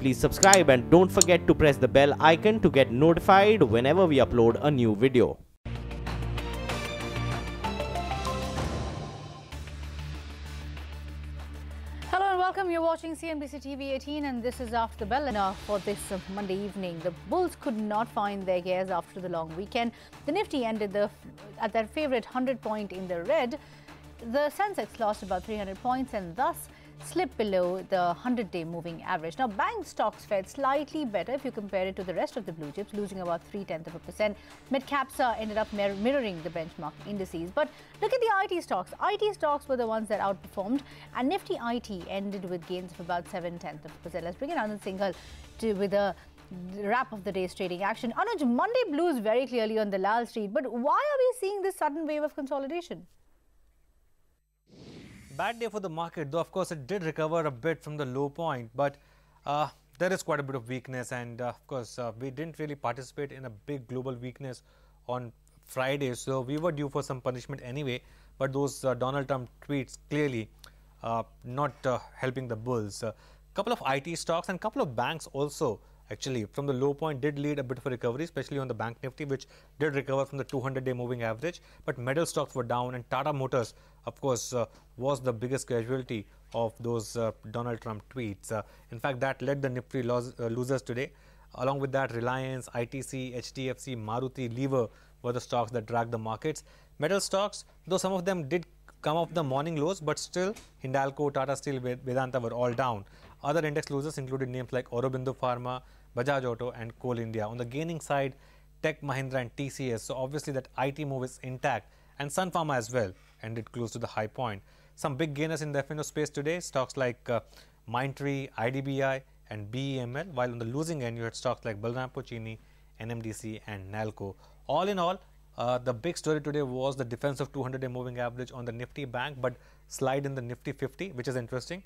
please subscribe and don't forget to press the bell icon to get notified whenever we upload a new video. Hello and welcome. You're watching CNBC TV18 and this is After the Bell. And for this Monday evening, the bulls could not find their gears after the long weekend. The Nifty ended at their favorite 100 point in the red. The Sensex lost about 300 points and thus slipped below the 100-day moving average. Now, bank stocks fared slightly better if you compare it to the rest of the blue chips, losing about 0.3%. Mid-caps ended up mirroring the benchmark indices. But look at the IT stocks. IT stocks were the ones that outperformed, and Nifty IT ended with gains of about 0.7%. Let's bring in Anand Singhal with a wrap of the day's trading action. Anuj, Monday blues very clearly on the Lal Street, but why are we seeing this sudden wave of consolidation? Bad day for the market, though of course it did recover a bit from the low point, but there is quite a bit of weakness, and of course we didn't really participate in a big global weakness on Friday, so we were due for some punishment anyway. But those Donald Trump tweets clearly not helping the bulls. A couple of IT stocks and a couple of banks also actually from the low point did lead a bit of a recovery, especially on the bank Nifty, which did recover from the 200-day moving average. But metal stocks were down, and Tata Motors, of course, was the biggest casualty of those Donald Trump tweets. In fact, that led the Nifty losers today. Along with that, Reliance, ITC, HDFC, Maruti, Lever were the stocks that dragged the markets. Metal stocks, though some of them did come off the morning lows, but still Hindalco, Tata Steel, Vedanta were all down. Other index losers included names like Aurobindo Pharma, Bajaj Auto and Coal India. On the gaining side, Tech Mahindra and TCS. So obviously that IT move is intact, and Sun Pharma as well ended close to the high point. Some big gainers in the F&O space today, stocks like Mindtree, IDBI and BEML, while on the losing end you had stocks like Balrampur Chini, NMDC and Nalco. All in all, the big story today was the defense of 200-day moving average on the Nifty Bank, but slide in the Nifty 50, which is interesting.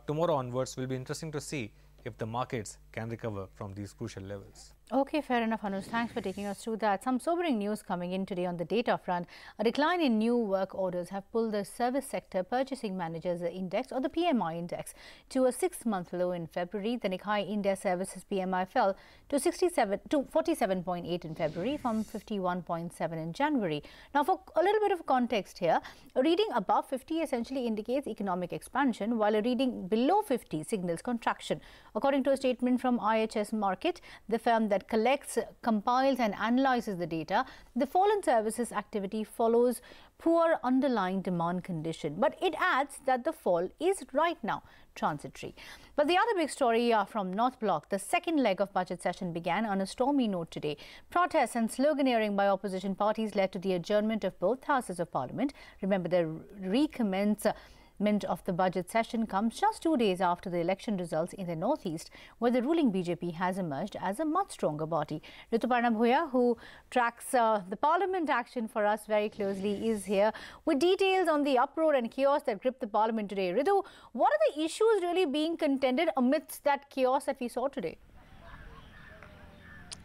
Tomorrow onwards will be interesting to see if the markets can recover from these crucial levels. Okay, fair enough, Anuj. Thanks for taking us through that. Some sobering news coming in today on the data front. A decline in new work orders have pulled the service sector purchasing managers index, or the PMI index, to a 6-month low in February. The Nikkei India Services PMI fell to 47.8 in February from 51.7 in January. Now, for a little bit of context here, a reading above 50 essentially indicates economic expansion, while a reading below 50 signals contraction. According to a statement from IHS Markit, the firm that collects, compiles and analyzes the data, the fall in services activity follows poor underlying demand condition. But it adds that the fall is right now transitory. But the other big story from North Block, the second leg of budget session began on a stormy note today. Protests and sloganeering by opposition parties led to the adjournment of both houses of parliament. Remember, the recommencement of the budget session comes just 2 days after the election results in the northeast, where the ruling BJP has emerged as a much stronger body. Rituparna Bhuya, who tracks the parliament action for us very closely, is here with details on the uproar and chaos that gripped the parliament today. Ritu, what are the issues really being contended amidst that chaos that we saw today?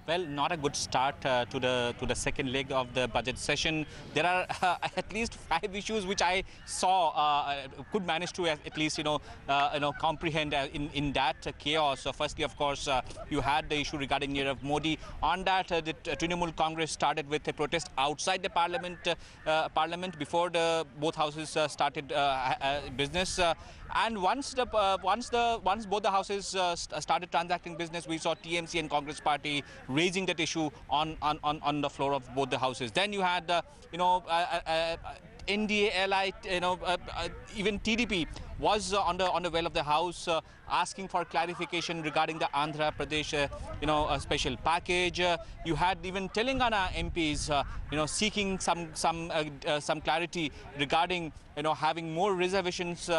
Well, not a good start to the second leg of the budget session. There are at least 5 issues which I saw could manage to at least comprehend in that chaos. So firstly, of course, you had the issue regarding Nirav Modi. On that, the Trinamool Congress started with a protest outside the parliament before both houses started business. And once both the houses started transacting business, we saw TMC and Congress Party raising that issue on the floor of both the houses. Then you had NDA, LI, even TDP was on the well of the house, asking for clarification regarding the Andhra Pradesh, special package. You had even Telangana MPs, seeking some clarity regarding, having more reservations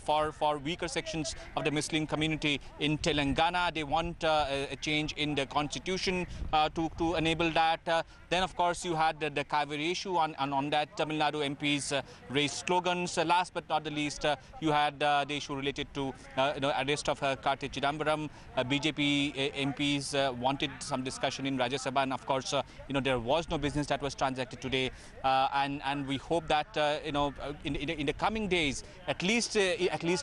for weaker sections of the Muslim community in Telangana. They want a change in the constitution to enable that. Then, of course, you had the Kaveri issue, and on that Tamil Nadu MPs raised slogans. Last but not the least, you had had the issue related to arrest of Karti Chidambaram. BJP MPs wanted some discussion in Rajya Sabha, and of course, there was no business that was transacted today. And we hope that in the coming days, at least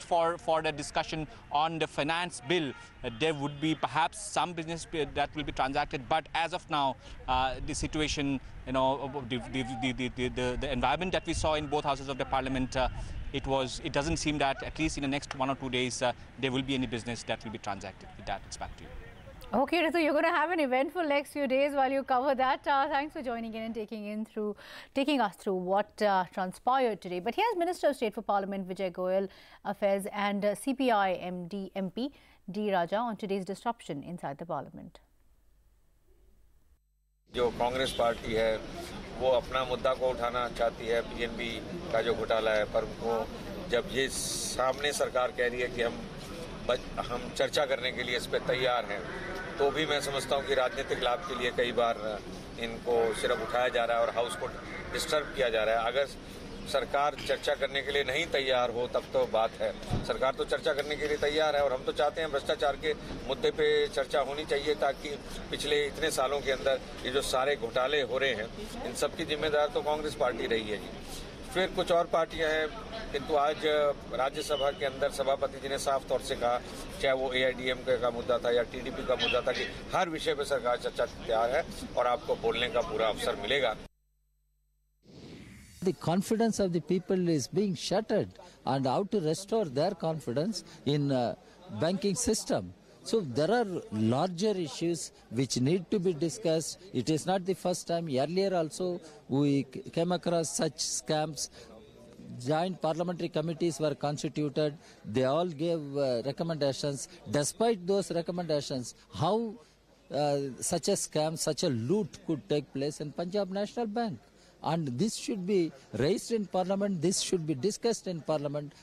for the discussion on the finance bill, there would be perhaps some business that will be transacted. But as of now, the situation, the environment that we saw in both houses of the parliament, it doesn't seem that at least in the next 1 or 2 days there will be any business that will be transacted. With that, it's back to you. Okay, Ritu, you're going to have an eventful next few days while you cover that. Thanks for joining in and taking us through what transpired today. But here's Minister of State for Parliament Vijay Goyal Affairs and CPI MD MP D Raja on today's disruption inside the Parliament. जो Congress party है वो अपना मुद्दा को उठाना चाहती है, PNB का जो घोटाला है, पर वो जब ये सामने सरकार कह रही है कि हम चर्चा करने के लिए इस पे तैयार हैं, तो भी मैं समझता हूं कि राजनीतिक लाभ के लिए कई बार इनको सिर्फ उठाया जा रहा है और हाउस को डिस्टर्ब किया जा रहा है। अगर सरकार चर्चा करने के लिए नहीं तैयार हो तब तो बात है, सरकार तो चर्चा करने के लिए तैयार है और हम तो चाहते हैं भ्रष्टाचार के मुद्दे पे चर्चा होनी चाहिए, ताकि पिछले इतने सालों के अंदर ये जो सारे घोटाले हो रहे हैं इन सब की जिम्मेदार तो कांग्रेस पार्टी रही है जी। फिर कुछ और पार्टियां हैं, किंतु आज राज्यसभा के अंदर सभापति जी ने साफ तौर से कहा, चाहे वो एआईडीएमके का मुद्दा था या टीडीपी का मुद्दा था, कि हर विषय पर सरकार चर्चा तैयार है और आपको बोलने का पूरा अवसर मिलेगा। The confidence of the people is being shattered, and how to restore their confidence in banking system. So there are larger issues which need to be discussed. It is not the first time. Earlier also we came across such scams. Joint parliamentary committees were constituted. They all gave recommendations. Despite those recommendations, how such a scam, such a loot could take place in Punjab National Bank? And this should be raised in Parliament, this should be discussed in Parliament.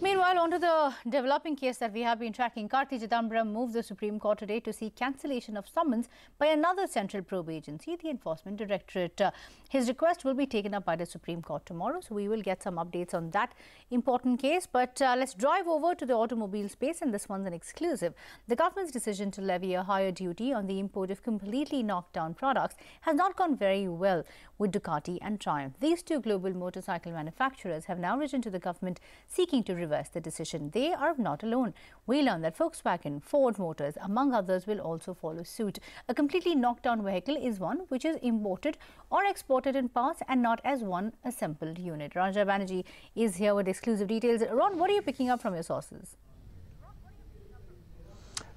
Meanwhile, on to the developing case that we have been tracking. Karti Chidambaram moved the Supreme Court today to seek cancellation of summons by another central probe agency, the Enforcement Directorate. His request will be taken up by the Supreme Court tomorrow, so we will get some updates on that important case. But let's drive over to the automobile space, and this one's an exclusive. The government's decision to levy a higher duty on the import of completely knocked down products has not gone very well with Ducati and Triumph. These two global motorcycle manufacturers have now written to the government seeking to reverse the decision. They are not alone. We learn that Volkswagen, Ford Motors, among others, will also follow suit. A completely knocked down vehicle is one which is imported or exported in parts and not as one assembled unit. Raja Banerjee is here with exclusive details. Ron, what are you picking up from your sources?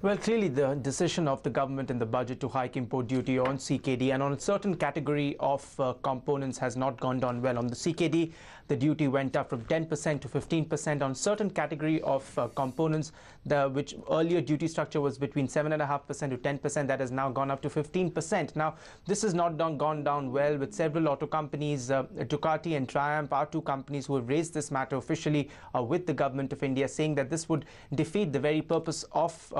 Well, clearly the decision of the government in the budget to hike import duty on CKD and on a certain category of components has not gone down well. On the CKD, the duty went up from 10% to 15%. On certain category of components, which earlier duty structure was between 7.5% to 10%, that has now gone up to 15%. Now, this has not gone down well with several auto companies. Ducati and Triumph are two companies who have raised this matter officially with the government of India, saying that this would defeat the very purpose of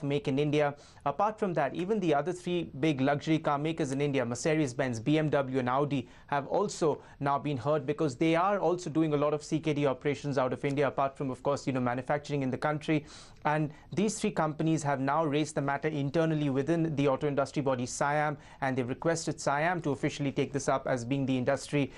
Make in India. Apart from that, even the other three big luxury car makers in India, Mercedes-Benz, BMW and Audi, have also now been heard, because they are also doing a lot of CKD operations out of India, apart from, of course, manufacturing in the country. And these three companies have now raised the matter internally within the auto industry body SIAM, and they've requested SIAM to officially take this up as being the industry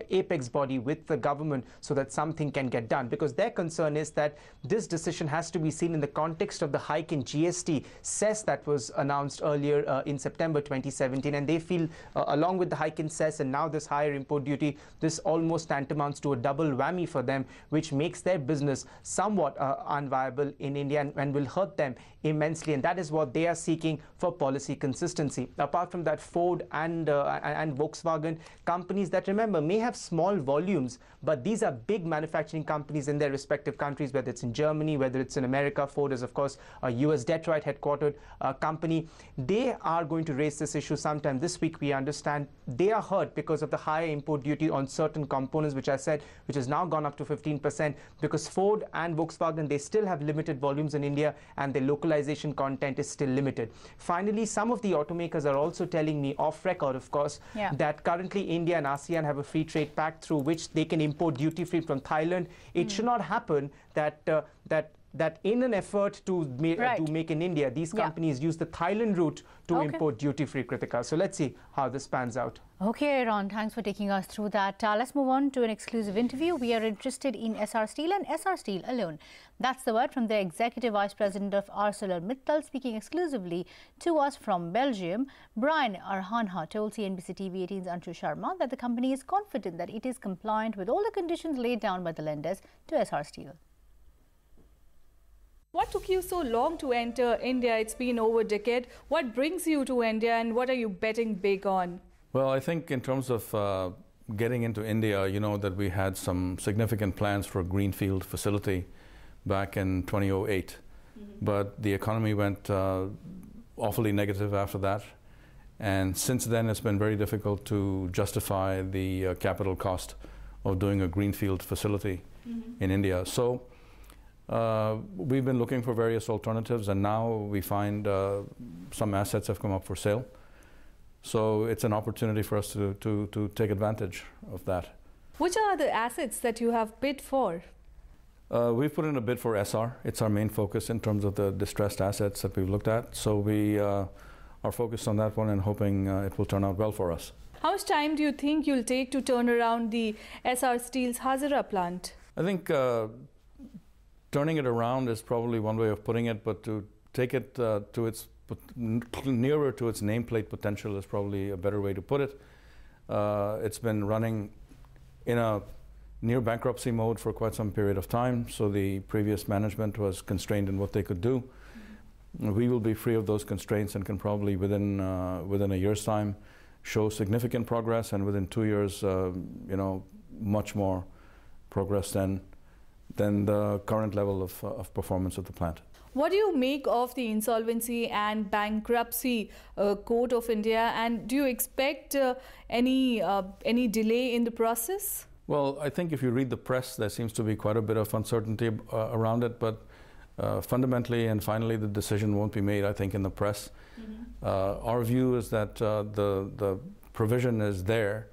apex body with the government, so that something can get done. Because their concern is that this decision has to be seen in the context of the hike in GST cess that was announced earlier in September 2017, and they feel along with the hike in cess and now this higher import duty, this almost tantamounts to a double whammy for them, which makes their business somewhat unviable in India and will hurt them immensely, and that is what they are seeking for policy consistency. Apart from that, Ford and Volkswagen, companies that, remember, may have small volumes, but these are big manufacturing companies in their respective countries, whether it's in Germany, whether it's in America. Ford is, of course, a US Detroit headquartered company. They are going to raise this issue sometime this week, we understand. They are hurt because of the higher import duty on certain components, which I said, which has now gone up to 15%, because Ford and Volkswagen, they still have limited volumes in India and their localization content is still limited. Finally, some of the automakers are also telling me, off record of course, that currently India and ASEAN have a free trade pact through which they can import duty-free from Thailand. It should not happen that in an effort to make in India, these companies use the Thailand route to import duty-free, Kritika. So let's see how this pans out. Okay, Ron, thanks for taking us through that. Let's move on to an exclusive interview. We are interested in SR Steel and SR Steel alone. That's the word from the Executive Vice President of ArcelorMittal, speaking exclusively to us from Belgium. Brian Arhanha told CNBC TV18's Anshu Sharma that the company is confident that it is compliant with all the conditions laid down by the lenders to SR Steel. What took you so long to enter India? It's been over a decade. What brings you to India and what are you betting big on? Well, I think in terms of getting into India, you know that we had some significant plans for a greenfield facility back in 2008. But the economy went awfully negative after that. And since then, it's been very difficult to justify the capital cost of doing a greenfield facility in India. So we've been looking for various alternatives, and now we find some assets have come up for sale. So it's an opportunity for us to take advantage of that. Which are the assets that you have bid for? We've put in a bid for SR. It's our main focus in terms of the distressed assets that we've looked at. So we are focused on that one and hoping it will turn out well for us. How much time do you think you'll take to turn around the SR Steel's Hazira plant? I think turning it around is probably one way of putting it, but to take it to its nearer to its nameplate potential is probably a better way to put it. It's been running in a near bankruptcy mode for quite some period of time, so the previous management was constrained in what they could do. We will be free of those constraints and can probably within a year's time show significant progress, and within 2 years, you know, much more progress than the current level of performance of the plant. What do you make of the Insolvency and Bankruptcy Court of India, and do you expect any delay in the process? Well, I think if you read the press, there seems to be quite a bit of uncertainty around it, but fundamentally and finally the decision won't be made, I think, in the press. Our view is that the provision is there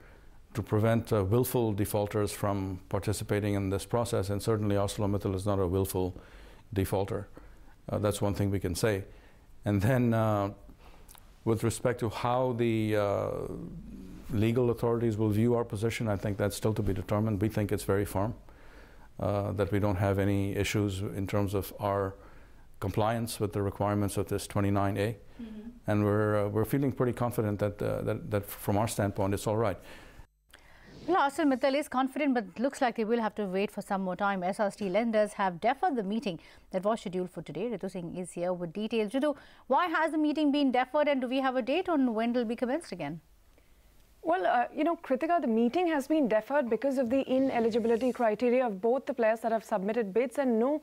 to prevent willful defaulters from participating in this process, and certainly ArcelorMittal is not a willful defaulter. That's one thing we can say. And then with respect to how the legal authorities will view our position, I think that's still to be determined. We think it's very firm, that we don't have any issues in terms of our compliance with the requirements of this 29A. And we're feeling pretty confident that from our standpoint it's all right. Well, ArcelorMittal is confident, but it looks like they will have to wait for some more time. SR Steel lenders have deferred the meeting that was scheduled for today. Ritu Singh is here with details. Ritu, why has the meeting been deferred, and do we have a date on when it will be commenced again? Well, you know, Kritika, the meeting has been deferred because of the ineligibility criteria of both the players that have submitted bids, and no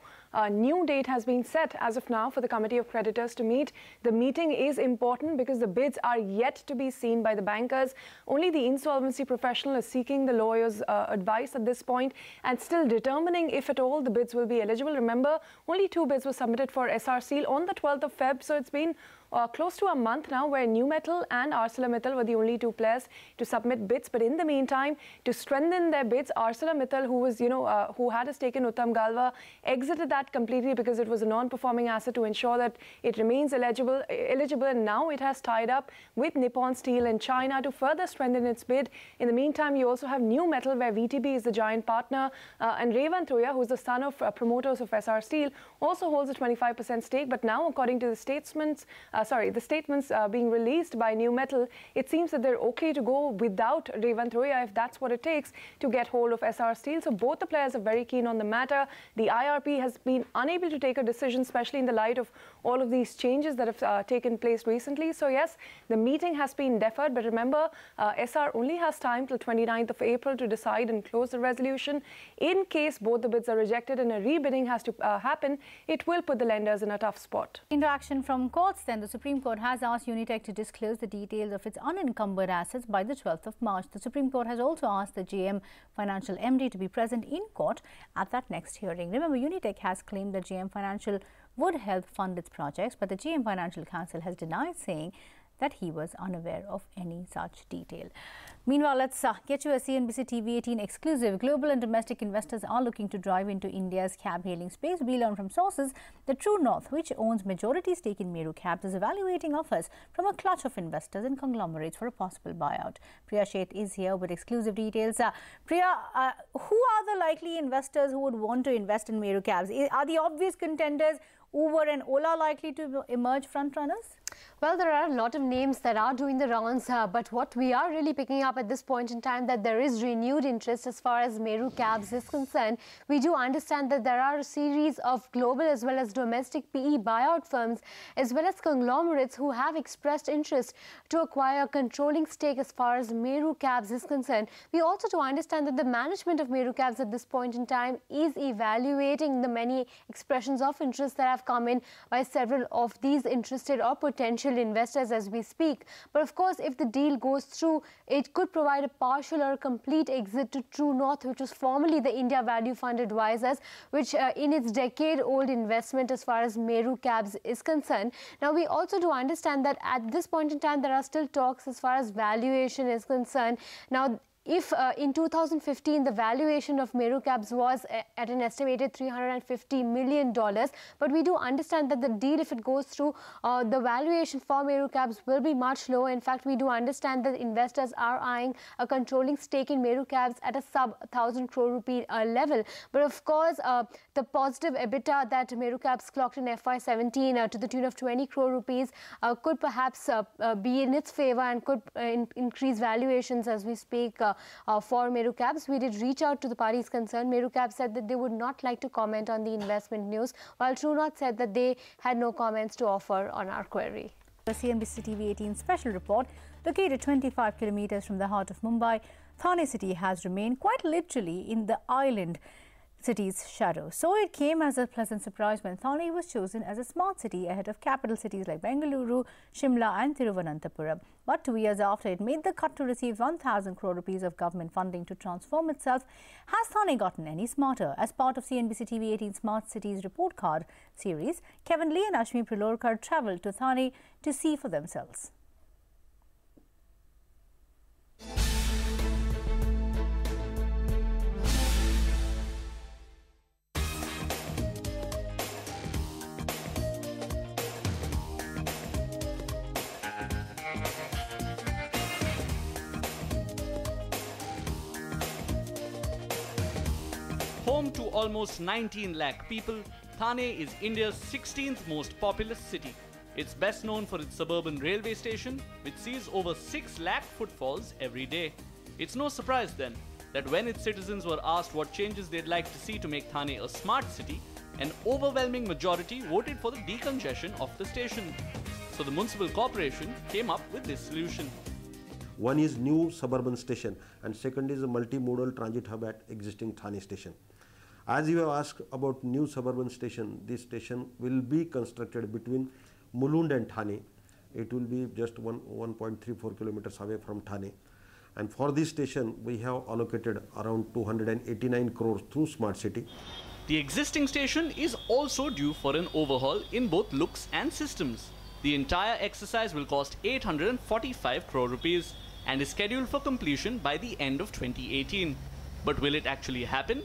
new date has been set as of now for the Committee of Creditors to meet. The meeting is important because the bids are yet to be seen by the bankers. Only the insolvency professional is seeking the lawyer's advice at this point and still determining if at all the bids will be eligible. Remember, only 2 bids were submitted for SR Steel on the 12th of Feb, so it's been close to a month now where New Metal and ArcelorMittal were the only 2 players to submit bids. But in the meantime, to strengthen their bids, ArcelorMittal, who was, who had a stake in Uttam Galva, exited that completely because it was a non-performing asset to ensure that it remains eligible. And now it has tied up with Nippon Steel in China to further strengthen its bid. In the meantime, you also have New Metal, where VTB is the giant partner, and Revant Roya, who is the son of promoters of SR Steel, also holds a 25% stake. But now, according to the Statesman's the statements being released by New Metal, it seems that they're okay to go without Revant Roya if that's what it takes to get hold of SR Steel. So both the players are very keen on the matter. The IRP has been unable to take a decision, especially in the light of all of these changes that have taken place recently. So yes, the meeting has been deferred, but remember, SR only has time till 29th of April to decide and close the resolution. In case both the bids are rejected and a rebidding has to happen, it will put the lenders in a tough spot. Interaction from courts then. The Supreme Court has asked Unitech to disclose the details of its unencumbered assets by the 12th of March. The Supreme Court has also asked the GM Financial MD to be present in court at that next hearing. Remember, Unitech has claimed that GM Financial would help fund its projects, but the GM Financial Council has denied, saying that he was unaware of any such detail. Meanwhile, let's get you a CNBC TV18 exclusive. Global and domestic investors are looking to drive into India's cab-hailing space. We learn from sources that True North, which owns majority stake in Meru Cabs, is evaluating offers from a clutch of investors and conglomerates for a possible buyout. Priya Sheth is here with exclusive details. Priya, who are the likely investors who would want to invest in Meru Cabs? Are the obvious contenders Uber and Ola likely to emerge front runners? Well, there are a lot of names that are doing the rounds, but what we are really picking up at this point in time, that there is renewed interest as far as Meru Cabs is concerned. We do understand that there are a series of global as well as domestic PE buyout firms as well as conglomerates who have expressed interest to acquire a controlling stake as far as Meru Cabs is concerned. We also do understand that the management of Meru Cabs at this point in time is evaluating the many expressions of interest that have come in by several of these interested or potential investors as we speak. But of course, if the deal goes through, it could provide a partial or complete exit to True North, which was formerly the India Value Fund Advisors, which in its decade-old investment as far as Meru Cabs is concerned. Now, we also do understand that at this point in time, there are still talks as far as valuation is concerned. Now, if in 2015 the valuation of Meru Cabs was at an estimated $350 million, but we do understand that the deal, if it goes through, the valuation for Meru Cabs will be much lower. In fact, we do understand that investors are eyeing a controlling stake in Meru Cabs at a sub 1,000 crore rupee level. But of course, the positive EBITDA that Meru Cabs clocked in FY17 to the tune of 20 crore rupees could perhaps be in its favor and could increase valuations as we speak. For Meru Cabs. We did reach out to the parties concerned. Meru Cabs said that they would not like to comment on the investment news, while True North said that they had no comments to offer on our query. The CNBC TV18 special report, located 25 kilometers from the heart of Mumbai, Thane city has remained quite literally in the island city's shadow. So it came as a pleasant surprise when Thane was chosen as a smart city ahead of capital cities like Bengaluru, Shimla and Thiruvananthapuram. But 2 years after it made the cut to receive 1,000 crore rupees of government funding to transform itself, has Thane gotten any smarter? As part of CNBC TV18 Smart Cities Report Card series, Kevin Lee and Ashmi Prilorkar travelled to Thane to see for themselves. Home to almost 19 lakh people, Thane is India's 16th most populous city. It's best known for its suburban railway station, which sees over 6 lakh footfalls every day. It's no surprise then that when its citizens were asked what changes they'd like to see to make Thane a smart city, an overwhelming majority voted for the decongestion of the station. So the municipal corporation came up with this solution. One is new suburban station and second is a multimodal transit hub at existing Thane station. As you have asked about new suburban station, this station will be constructed between Mulund and Thane. It will be just 1.34 kilometers away from Thane. And for this station, we have allocated around 289 crores through Smart City. The existing station is also due for an overhaul in both looks and systems. The entire exercise will cost 845 crore rupees and is scheduled for completion by the end of 2018. But will it actually happen?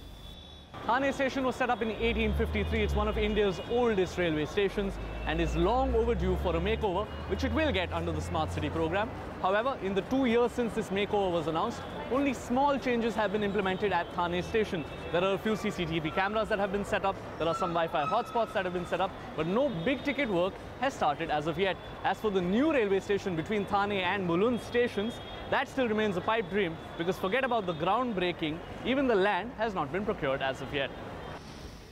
Thane station was set up in 1853. It's one of India's oldest railway stations and is long overdue for a makeover, which it will get under the Smart City program. However, in the 2 years since this makeover was announced, only small changes have been implemented at Thane station. There are a few CCTV cameras that have been set up. There are some Wi-Fi hotspots that have been set up, but no big ticket work has started as of yet. As for the new railway station between Thane and Mulund stations, that still remains a pipe dream, because forget about the groundbreaking, even the land has not been procured as of yet.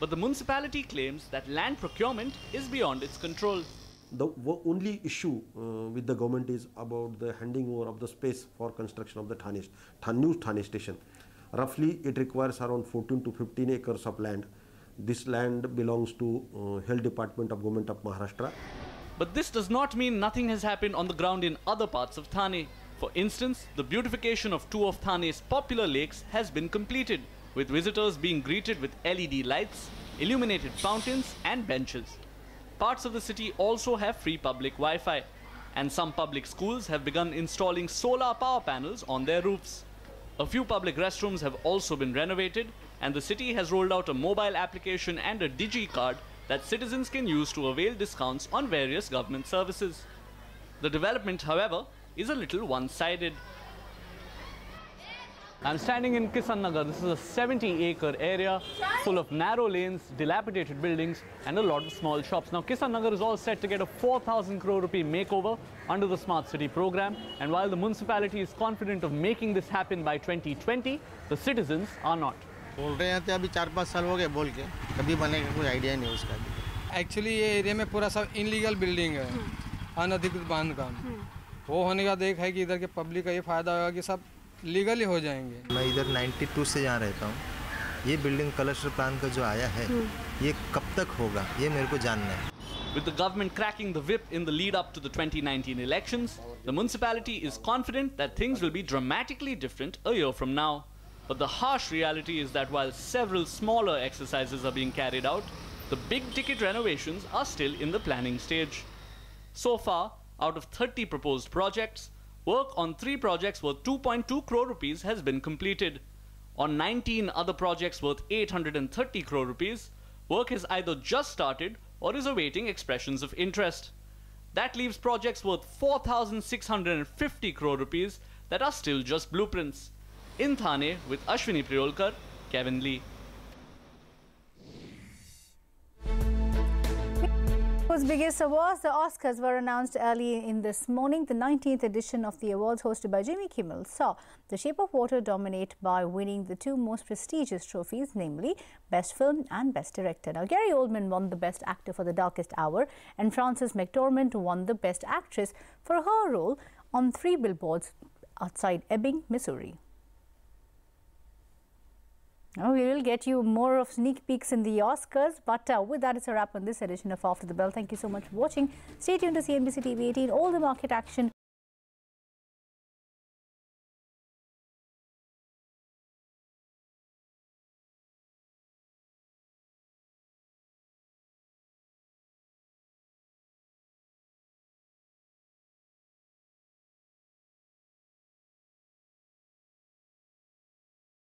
But the municipality claims that land procurement is beyond its control. The only issue with the government is about the handing over of the space for construction of the new Thane station. Roughly, it requires around 14 to 15 acres of land. This land belongs to Health Department of Government of Maharashtra. But this does not mean nothing has happened on the ground in other parts of Thane. For instance, the beautification of two of Thane's popular lakes has been completed, with visitors being greeted with LED lights, illuminated fountains and benches. Parts of the city also have free public Wi-Fi, and some public schools have begun installing solar power panels on their roofs. A few public restrooms have also been renovated, and the city has rolled out a mobile application and a DigiCard that citizens can use to avail discounts on various government services. The development, however, is a little one-sided. I'm standing in Kisan Nagar. This is a 70-acre area full of narrow lanes, dilapidated buildings and a lot of small shops. Now, Kisan Nagar is all set to get a 4,000 crore rupee makeover under the Smart City program. And while the municipality is confident of making this happen by 2020, the citizens are not. बोल रहे हैं अभी 4-5 साल हो गए बोल के कभी बनेगा कोई आइडिया नहीं उसका. एक्चुअली ये एरिया में पूरा सब इनलीगल बिल्डिंग है, अनधिकृत बांधकाम. वो होने का देख है कि इधर के पब्लिक का ये फायदा होगा कि सब लीगली हो जाएंगे. मैं इधर 92 से यहाँ रहता हूँ. ये बिल्डिंग क्लस्टर प्लान का जो आया है ये कब तक होगा ये मेरे को जानना है. With the government cracking the whip in the lead up to the 2019 elections, the municipality is confident that things will be dramatically different a year from now. But the harsh reality is that while several smaller exercises are being carried out, the big-ticket renovations are still in the planning stage. So far, out of 30 proposed projects, work on 3 projects worth 2.2 crore rupees has been completed. On 19 other projects worth 830 crore rupees, work has either just started or is awaiting expressions of interest. That leaves projects worth 4,650 crore rupees that are still just blueprints. In Thane, with Ashwini Priyolkar, Kevin Lee. Whose biggest awards? The Oscars were announced early in this morning. The 19th edition of the awards, hosted by Jimmy Kimmel, saw The Shape of Water dominate by winning the 2 most prestigious trophies, namely Best Film and Best Director. Now, Gary Oldman won the Best Actor for The Darkest Hour, and Frances McDormand won the Best Actress for her role on 3 billboards outside Ebbing, Missouri. Now, we will get you more of sneak peeks in the Oscars, but with that, it's a wrap on this edition of After the Bell. Thank you so much for watching. Stay tuned to CNBC TV18. All the market action